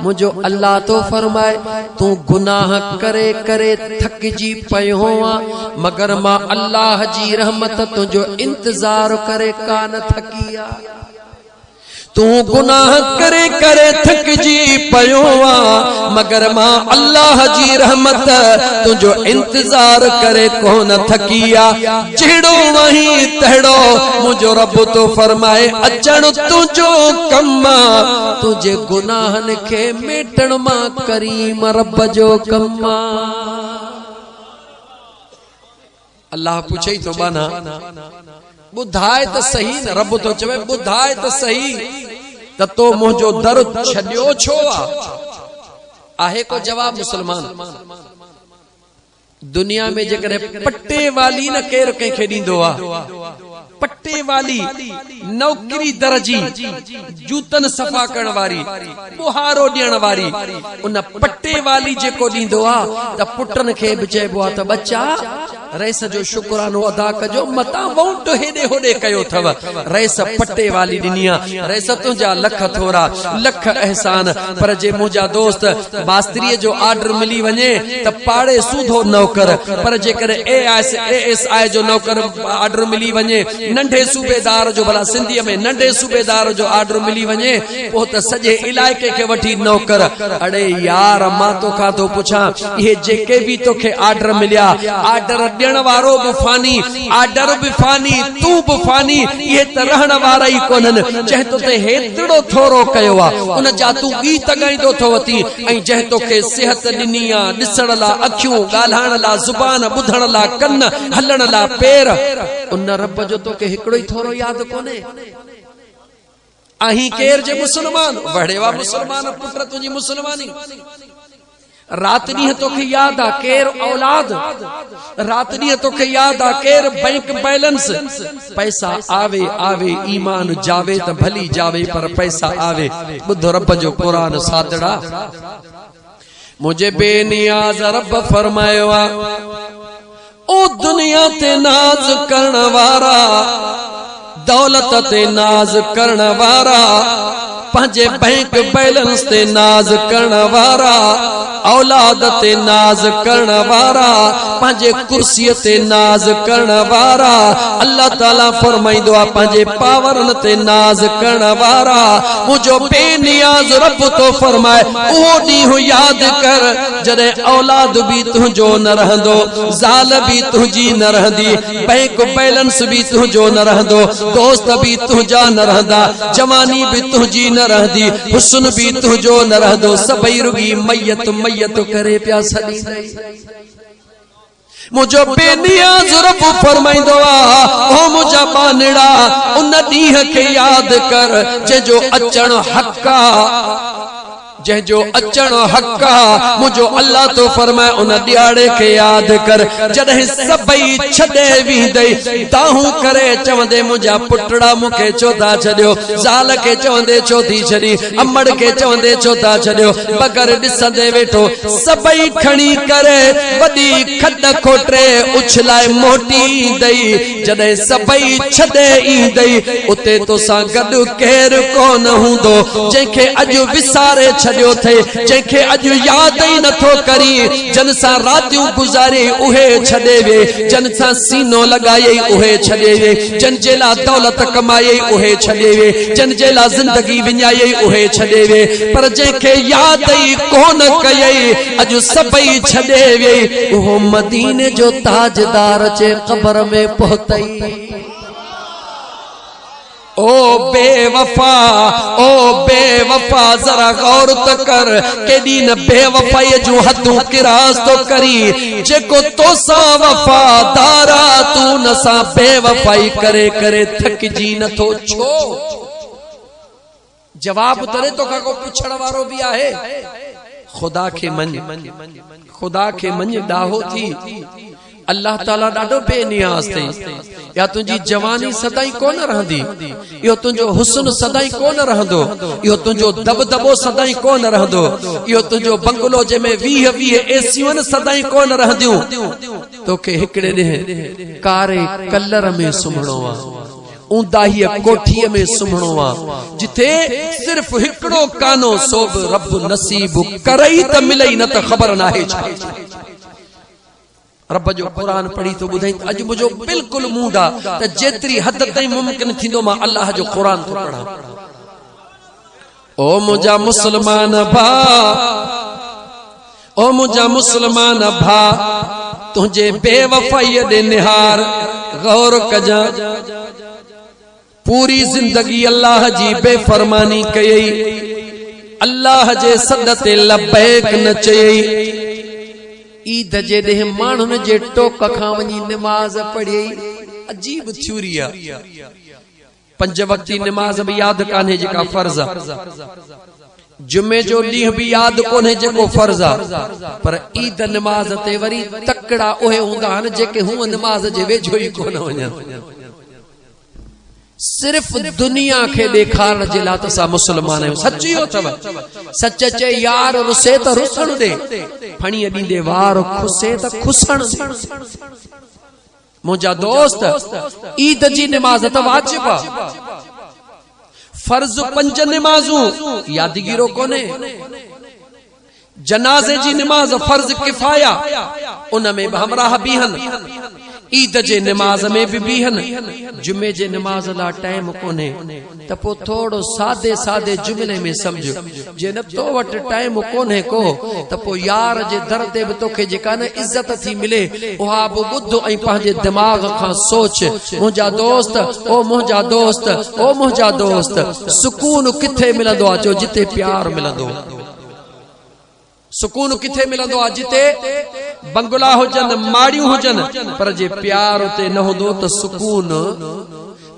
Speaker 1: मुझो अल्लाह तो फरमाए तू गुनाह करे करे थकजी पयो आ मगर मां अल्लाह जी रहमत तुझो इंतजार करे कान थकी आ तू गुनाह करे करे थकजी पयो आ मगर मां अल्लाह जी रहमत तुझो इंतजार करे कोन थकी आ जहिड़ो वही तहिड़ो मुझो रब तो फरमाए अचण तुझो कम तुझे गुनाहन खे मेटण मां करीम रब जो कम अल्लाह पूछे तो बाना बुधाए त सही न रब तो चवे बुधाए त सही त तो मुंहिंजो दर छॾियो छो आहे को जवाब मुसलमान दुनिया में जेकॾहिं पट्टे वाली न केर कंहिंखे ॾींदो आहे पट्टे वाली नौकरी दर्जी जूतन सफ़ा करण वारी बुहारो ॾियण वारी उन पट्टे वाली जेको ॾींदो आहे त पुटन खे बि चइबो आहे त बच्चा रईस जो शुक्रानो अदा कजो मता वोट हेॾे होॾे कयो अथव रईस पट्टे वाली ॾिनी आहे रईस तुंहिंजा लख थोरा लख एहसान पर जे मुंहिंजा दोस्त मास्तरीअ जो आर्डर मिली वञे त पाड़े सूधो नौकर पर जेकॾहिं ASI जो नौकर आर्डर मिली वञे नंढे सूबेदार जो भला सिंधीअ में नंढे सूबेदार जो आर्डर मिली वञे पोइ त सॼे इलाइक़े खे वठी नौकर अड़े यार मां तोखां थो पुछां इहे जेके बि तोखे आर्डर मिलिया आर्डर ॾियण वारो बि फानी आर्डर बि फानी तू बि फानी इहे त रहण वारा ई कोन्हनि जंहिं तोते हेतिरो थोरो कयो आहे उन जा तू गीत ॻाईंदो थो वती ऐं जंहिं तोखे सिहत ॾिनी आहे ॾिसण लाइ अखियूं ॻाल्हाइण लाइ ज़ुबान ॿुधण लाइ कन हलण लाइ पेर उन रब जो तोखे हिकिड़ो ई थोरो यादि कोन्हे अहीं केर जे मुसलमान वड़ेवा मुसलमान पुत्र तुझी मुसलमानी रात ॾींहं तोखे याद आ केर औलाद रात ॾींहं तोखे याद आ केर बैंक बैलेंस पैसा आवे आवे ईमान जावे त भली जावे पर पैसा आवे ॿुध रब जो क़ुरान सादड़ा मुझे बेनियाज रब फरमायो आ ओ दुनिया ते नाज करण वारा दौलत ते नाज करण वारा पंहिंजे बैंक बैलेंस ते नाज करण वारा औलाद ते नाज करण वारा पंहिंजे कुर्सी ते नाज करण वारा अल्लाह ताला फरमाईंदो आहे पंहिंजे पावरन ते नाज करण वारा मुंहिंजो बेनियाज़ रब तो फरमाए उहो ॾींहुं यादि कर जॾहिं औलाद बि तुंहिंजो न रहंदो ज़ाल बि तुंहिंजी न रहंदी बैंक बैलेंस बि तुंहिंजो न रहंदो दोस्त बि तुंहिंजा न रहंदा जवानी बि तुंहिंजी न रहंदी हुस्न बि तुंहिंजो न रहंदो सभई रुगी मैयत मैयत करे पिया सॾी मुझो बेनियाज़ रब फरमाइंदो आ ओ मुझा बानड़ा उन ॾींहं खे यादि कर जंहिंजो अचण हक़ आ जंहिंजो अचण हक़ आ मुझो अल्लाह तो फरमाए उन ॾियारे खे यादि कर जॾहिं सभई छॾे वेंदई दाहूं करे चवंदे मुंहिंजा पुटड़ा मूंखे छो था छॾियो ज़ाल खे चवंदे छो थी छॾी अमड़ खे चवंदे छो था छॾियो बग़ैर ॾिसंदे वेठो सभई खणी करे वॾी खॾ खोटरे उछलाए मोटी ईंदई जॾहिं सभई छॾे ईंदई उते तोसां गॾु केरु कोन हूंदो जंहिंखे अॼु विसारे थे जंहिंखे अॼु यादि ई नथो करी जन सां रातियूं गुज़ारे उहे छॾे वे जन सां सीनो लॻाए उहे छॾे वे जन जे लाइ दौलत कमाए उहे छॾे वे जन जे लाइ ज़िंदगी विञाए उहे छॾे वे पर जंहिंखे यादि ई कोन कयई अॼु सभई छॾे वे उहो मदीने जो ताजदार अचे क़ब्र में पहुतई ओ बेवफा जरा गौर त कर केॾी न बेवफाई जूं हदूं किरास तो करी जेको तोसां वफादार तू न सां बेवफाई करे करे थकजी नथो छो जवाब तरे तो का को पुछण वारो भी आहे खुदा खे मञ ॾाहो थी अल्लाह ताला ॾाढो बेनियाज़ थई या तुंहिंजी जवानी सदाई कोन रहंदी इहो तुंहिंजो हुस्न सदाई कोन रहंदो इहो तुंहिंजो दबदबो सदाई कोन रहंदो इहो तुंहिंजो बंगलो जंहिंमें 20 एसियूं सदाई कोन रहंदियूं तोखे हिकिड़े ॾींहुं कारे कलर में सुम्हणो आहे ऊंदाहीअ कोठीअ में सुम्हणो आहे जिथे सिर्फ हिकिड़ो कानो सो बि रब नसीब करई त मिलई न त ख़बर नाहे छा रब जो कुरान पढ़ी तो बुधाई अज मुझो बिल्कुल मूंडा त जेतरी हद ताईं मुमकिन थींदो मां अल्लाह जो कुरान तो पढ़ा ओ मुझा मुसलमान भा तुझे बेवफाई दे निहार गौर कजा पूरी जिंदगी अल्लाह जी बेफरमानी कयई अल्लाह जे सद ते लबैक न चयई ईद जे ॾींहुं माण्हुनि जे टोक खां वञी निमाज़ पढ़ी अजीब थ्यूरी आहे 5 वक्ती निमाज़ भी यादि कान्हे जेका फर्ज़ आहे जुमे जो ॾींहुं भी यादि कोन्हे जेको फर्ज़ आहे पर ईद निमाज़ ते वरी तकड़ा उहे हूंदा आहिनि जेके हूअ निमाज़ जे वेझो ई कोन वञनि सिर्फ दुनिया के ॾेखारण जे लाइ त असां मुस्लमान आहियूं सच इहो अथव सच चए यार रुसे त रुसण दे फणीअ ॾींदे वार खुसे त खुसण दे मुंहिंजा दोस्त ईद जी निमाज़ त वाजिब आहे फर्ज़ 5 निमाज़ूं यादगिरो कोने जनाज़े जी निमाज़ फर्ज़ किफ़ाया उन में बि हमराह बीहन ईद जे निमाज़ में भी बीहन जुमे जे निमाज़ ला टाइम कोने त पो थोड़ो सादे सादे जुमले में समझ जे न तो वट टाइम कोने को त पो यार जे दर ते भी तोखे जेका न इज्जत थी मिले उहा बि ॿुध ऐं पंहिंजे दिमाग खां सोच मुंहिंजा दोस्त सुकून किथे मिलंदो आहे जो जिते प्यार मिलंदो सुकून किथे मिलंदो आहे जिते बंगला हुजन माड़ियूं हुजन पर जे प्यार उते न हूंदो त सुकून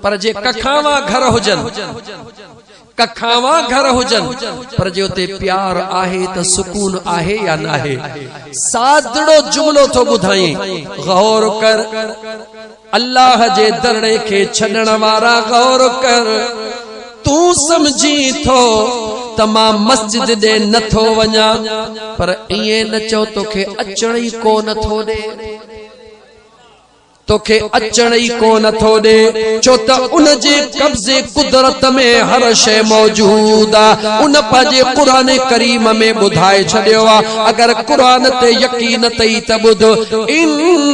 Speaker 1: पर जे कखावा घर हुजन कखावा घर हुजन पर जे उते प्यार आहे त सुकून आहे या न आहे। सादड़ो जुमलो थो ॿुधाई, गौर कर अल्लाह जे दरड़े खे छॾण वारा गौर कर। तू समझी थो त मां मस्जिद ॾे नथो वञा, पर ईअं न चओ तोखे अचण ई को नथो ॾे, तोखे अचण ई को नथो ॾे, छो त उन जे कब्ज़े कुदरत में हर शइ मौजूद आ। उन पंहिंजे क़ुरान करीम में ॿुधाए छॾियो आ। अगर क़ुरान ते यकीन तई त ॿुध, इन्नल्लाह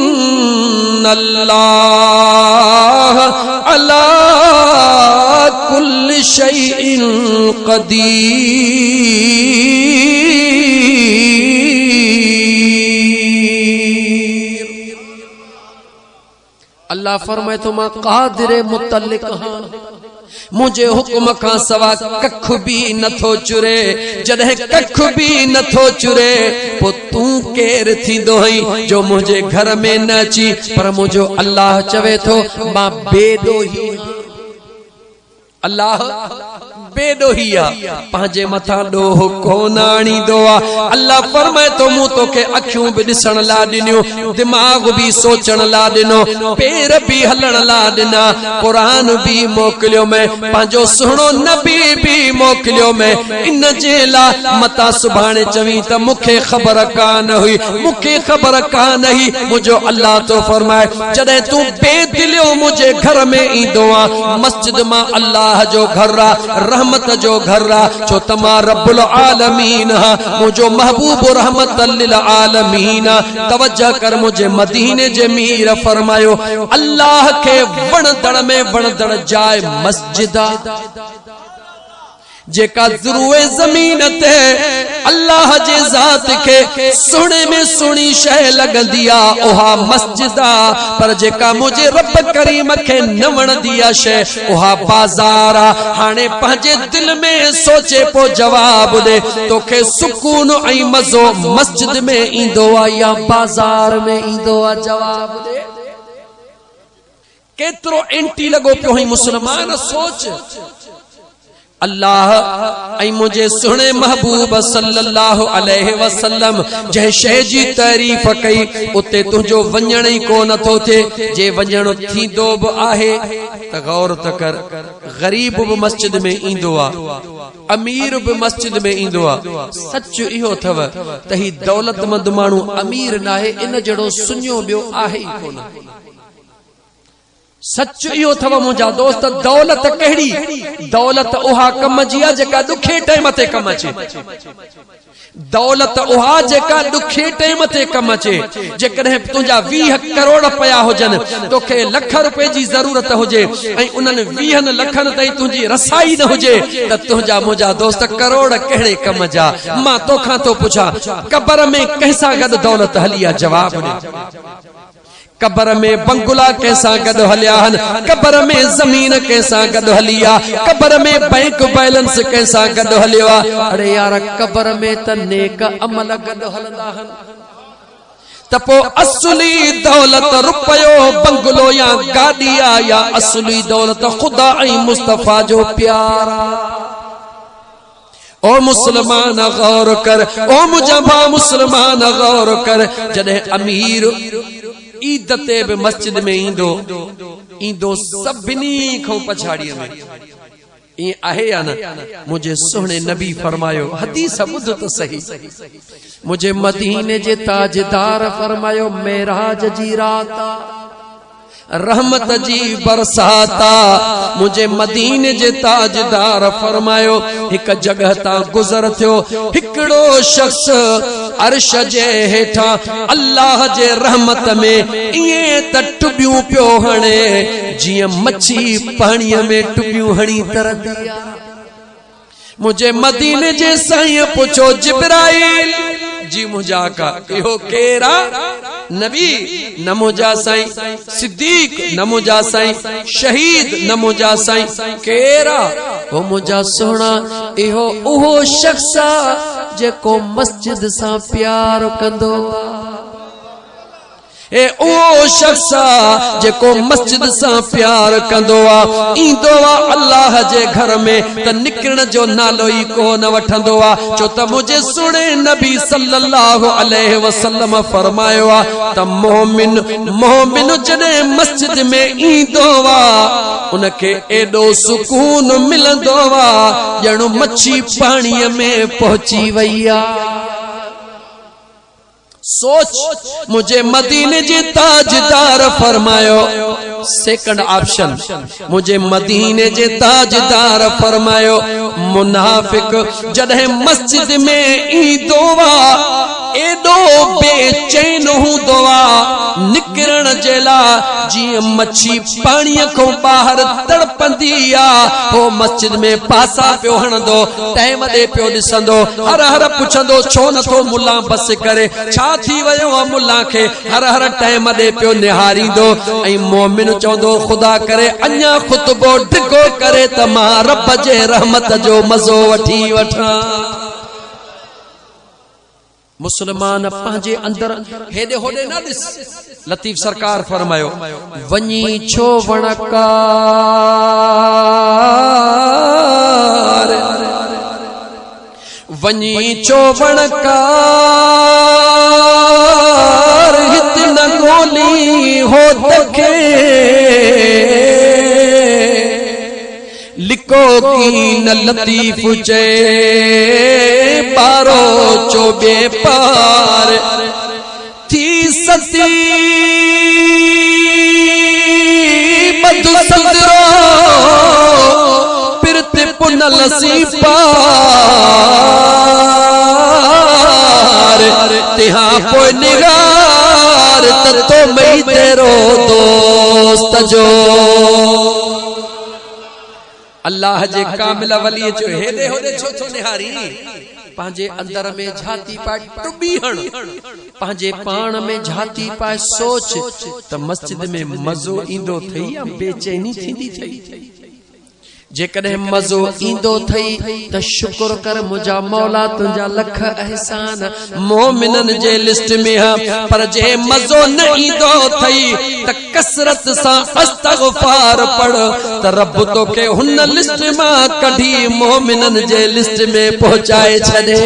Speaker 1: अला कुल्लि शैइन क़दीर। अल्लाह फरमाए तो मां क़ादिर मुतल्लिक हां, मुझे हुक्म का सवा कख भी नथो चुरे। जॾहिं कख भी नथो चुरे पो तू केर थींदो हई जो मुझे घर में न अची, पर मुझो अल्लाह चवे थो मां बेॾोही। अल्लाह बेॾोही आ, पंहिंजे मथां ॾोह कोन आणींदो आ। अल्लाह फरमाए तो मूं तोखे अखियूं भी ॾिसण ला ॾिनियूं, दिमाग़ भी सोचण ला ॾिनो, पेर भी हलण ला ॾिना, क़ुरान भी मोकिलियो मैं, पंहिंजो सुहिणो नबी भी मोकिलियो मैं। इन जे ला मता सुभाणे चवी त मूंखे ख़बर कान हुई, मूंखे ख़बर कान हुई। मुझो अल्लाह तो फरमाए जॾहिं तू बेदिलियो मुझे घर में ईंदो आ, मस्जिद मां अल्लाह जो घर आ, रहमत जो घर आ, छो तमा रब्बुल आलमीन हा, मुझो महबूब रहमत लिल आलमीन। तवज्जो कर, मुझे मदीने जे मीर फरमायो अल्लाह के वणदड़ में वणदड़ जाए मस्जिद आ, जेका ज़ुरुए ज़मीन ते अल्लाह जे ज़ात के सुणे में सुणी शय लगंदी आ ओहा मस्जिद आ, पर जेका मुझे रब करीम के न वणंदी आ शय ओहा बाज़ार आ। हाणे पंहिंजे दिल में सोचे पो जवाब दे, तोखे सुकून ऐं मज़ो मस्जिद में ईंदो आ या बाज़ार में ईंदो आ? जवाब दे। केतिरो एंटी लॻो पियो हई मुस्लमान, सोच। अल्लाह ऐं मुझे सुने महबूब सल्लल्लाहु अलैहि वसल्लम जंहिं शइ जी तारीफ़ कई उते तुंहिंजो वञण ई को नथो थिए। जे वञण थींदो बि आहे त गौर त कर, गरीब बि मस्जिद में ईंदो आ, अमीर बि मस्जिद में ईंदो आ। सच इहो अथव त ही दौलतमंद माण्हू अमीर नाहे, इन जहिड़ो सुञो ॿियो आहे ई कोन। सच इहो अथव मुंहिंजा दोस्त, दौलत कहिड़ी? दौलत उहा कम जी आहे जेका ॾुखे टाइम ते कम अचे। दौलत उहा जेका ॾुखे टाइम ते कम अचे। जेकॾहिं तुंहिंजा 20 करोड़ पिया हुजनि, तोखे लख रुपए जी ज़रूरत हुजे ऐं उन्हनि 20 लखनि ताईं तुंहिंजी रसाई न हुजे त तुंहिंजा मुंहिंजा दोस्त करोड़ कहिड़े कम जा? मां तोखां थो पुछां, क़बर में कंहिंसां गॾु दौलत हली आहे? जवाब ॾे। कबर में बंगला कैसा गॾु हलिया आहिनि, कबर में ज़मीन कैसा गॾु हली आहे, कबर में बैंक बैलेंस कैसा गॾु हलियो आहे। अरे यार, कबर में त नेक अमल गॾु हलंदा आहिनि। त पोइ असली दौलत रुपयो बंगलो या गाॾी आहे या असली दौलत ख़ुदा ऐं मुस्तफ़ा जो प्यार आहे? ओ मुसलमान गौर कर, ओ मुंहिंजा भाउ मुसलमान गौर कर। जॾहिं अमीर ईद ते बि मस्जिद में ईंदो सभिनी खां पछाड़ीअ में, ईअं आहे या न? मुझे सुहिणे नबी फरमायो, हदीस ॿुध त सही, मुझे मदीने जे ताजदार फरमायो मेराज जी रात रहमत जी बरसाता। मुझे मदीने जे ताजदार फरमायो एक जगह ता गुजर थियो, हिकड़ो शख्स अर्श जे हेठा अल्लाह जे रहमत में इए त टुबियूं पियो हणे जिए मच्छी पाणीअ में टुबियूं हणी तरंदी आ। मुझे मदीने जे साईं पुछो, जिब्राइल जी मुझा का इहो केरा? नबी न मुझा साईं, सिद्दीक न मुझा साईं, शहीद न मुझा साईं, केरा? वो मुझा सोना इहो उहो शख्स जेको मस्जिद सां प्यार कंदो। ए ओ शख्स जेको मस्जिद सा प्यार कंदो आ ईंदो आ अल्लाह जे घर में त निकरण जो नालो ई को न वठंदो आ छो त मुझे सुणे नबी सल्लल्लाहु अलैहि वसल्लम फरमायो आ त मोमिन जने मस्जिद में ईंदो आ उनके एडो सुकून मिलंदो आ जणो मच्छी पानी में पहुंची वई आ। सोच मुझे मदीने जे ताजदार फरमायो सेकंड ऑप्शन मुझे मदीने जे ताजदार फरमायो मुनाफिक जॾहिं मस्जिद में ईंदो आ एडो बेचैन हूंदो आ निकरण जे लाइ जीअं मच्छी पाणीअ खां ॿाहिरि तड़पंदी आ हो मस्जिद में पासा पियो हणंदो टाइम ॾे पियो ॾिसंदो हर हर पुछंदो छो नथो मुल्ला बस करे छा थी वियो आहे मुल्ला खे हर हर टाइम ॾे पियो निहारींदो ऐं मोमिन चवंदो खुदा करे अञा खुतबो ढिघो करे त मां रब जे रहमत जो मज़ो वठी वठां। मुसलमान पंहिंजे अंदर हेॾे होॾे न ॾिस लतीफ सरकार फरमायो वञी छो वणकार वञी छो वणकार हित न गोली हो तखे लिको की न लतीफ चे पारो चोबे पार थी सती मधु संदरो पिरत पुनल सी पार तिहा पोइ निगार तो मई तेरो दोस्त जो अल्लाह जे कामिल वली जो हेदे होदे छो छो निहारी पंहिंजे अंदर में झाती पाए टुबी हण पंहिंजे पाण में झाती पाए सोच त मस्जिद में मज़ो ईंदो थई या बेचैनी थींदी थई जेकॾहिं मज़ो ईंदो थई त शुक्र कर मुंहिंजा मौला तुंहिंजा लख एहसान मोमिनन जे लिस्ट में है पर जे मज़ो न ईंदो थई त कसरत सां अस्तगफार पढ़ त रब तोखे हुन लिस्ट मां कढी मोमिनन जे लिस्ट में पहुंचाए छॾे।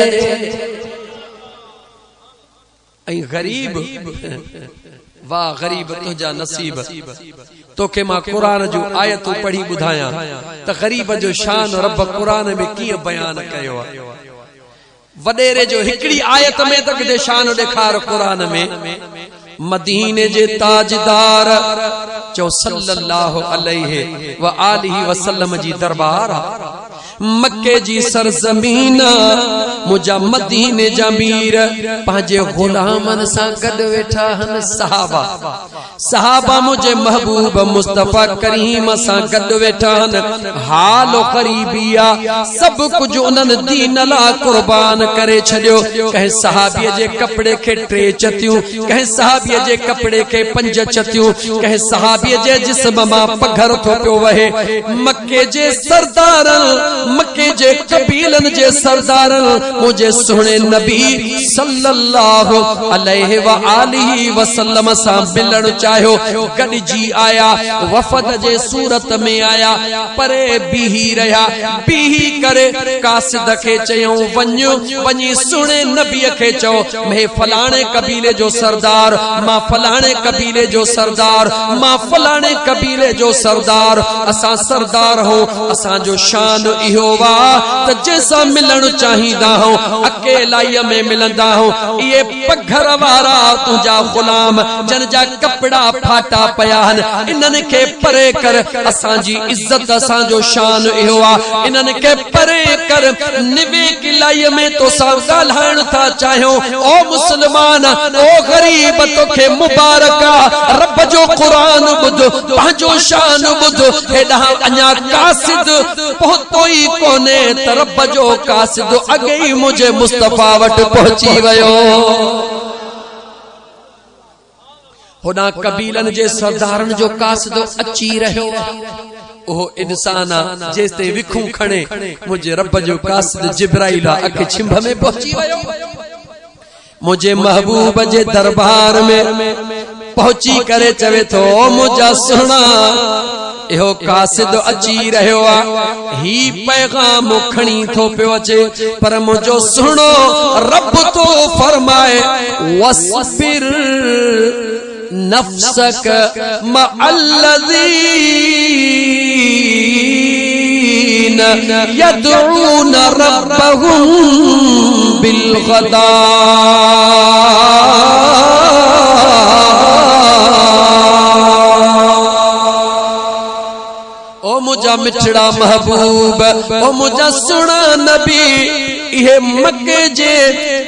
Speaker 1: ऐं गरीब वाह गरीब तुंहिंजा नसीब तोखे मां कुरान जो आयतूं पढ़ी ॿुधायां त गरीब जो शान रब कुरान में कीअं बयान कयो आहे। वडेरे जो हिकड़ी आयत में त किथे शान ॾेखार कुरान में मदीने जे ताजदार चो सल्लल्लाहु अलैहि व आलिहि वसल्लम जी दरबार मक्के जी सरजमीन मुझा मदीने जा मीर पंहिंजे गुलामन सां गॾु वेठा हन सहाबा मुझे महबूब मुस्तफा करीम सां गॾु वेठा हन हालो करीबिया सब कुछ उन्हनि दीन लाइ कुर्बान करे छॾियो कंहिं सहाबीअ जे कपड़े खे 3 चतियूं कंहिं सहाबीअ जे कपड़े खे 5 चतियूं कंहिं सहाबीअ जे जिस्म मां पघर थो पियो वहे मक्के जे सरदार मक्के जे कबीलन जे सरदार मुझे सुने नबी सल्लल्लाहु अलैहि व आलिहि वसल्लम सां मिलण चाहो गॾिजी आया वफद जे सूरत में आया परे बीही रहा बीही करे कासिद के चयो वञी सुने नबी के चो मैं फलाणे कबीले जो सरदार मां फलाणे कबीले जो सरदार मां फलाणे कबीले जो सरदार असा सरदार हो असा जो शान इहो वा त जैसा मिलण चाहिदा हो अकेलाई में मिलंदा हो ये पघर वारा तुझा गुलाम जन जा कपड़ा फाटा पयान इनन के परे कर असा जी इज्जत असा जो शान इहो आ इनन के परे कर निवे किलाई में तो सा गालहाण था चाहो ओ मुसलमान ओ गरीब तोखे मुबारका रब जो कुरान बुध पांजो शान बुध हेडा अन्या कासिद पहुतो ही कोने त रब जो कासिद अगे ही मुझे मुस्तफा वट पहुंची वयो होना कबीलन जे सरदारन जो कासिदो अची रहो ओ इंसान जेते विखू खणे मुझे रब जो कासिद जिब्राइल अख छिंभ में पहुंची वयो मुझे महबूब जे दरबार में पहुंची करे चवे थो मुझा सुना इहो कासिद अची रहियो आ ही पैगाम खणी थो पियो अचे पर मुझो सुनो रब तो फरमाए वस्बिर नफ्सक मअल्लज़ीन यदऊन रब्बहुम बिलगदा ओ मुझा मिठड़ा महबूब ओ मुझा सुना नबी इहे मक्के जे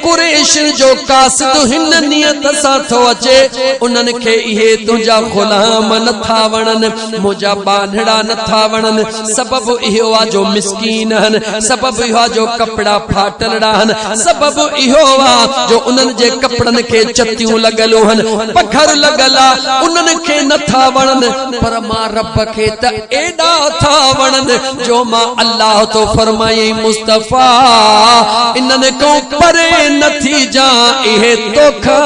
Speaker 1: कुरैश जो कासिद हिन नियत सां थो अचे उन्हनि खे इहे तुंहिंजा गुलाम नथा वणन मुंहिंजा बांधड़ा नथा वणन सबबु इहो आहे जो मिस्कीन आहिनि सबबु इहो आहे जो कपड़ा फाटलड़ा आहिनि सबबु इहो आहे जो उन्हनि जे कपड़नि खे चतियूं लॻलूं आहिनि पखर लॻल आहे उन्हनि खे नथा वणन पर मां रब खे त एॾा था वणन जो मां अल्लाह तो फरमाई मुस्तफा इन्हनि को परे नथी जा इहे तोखा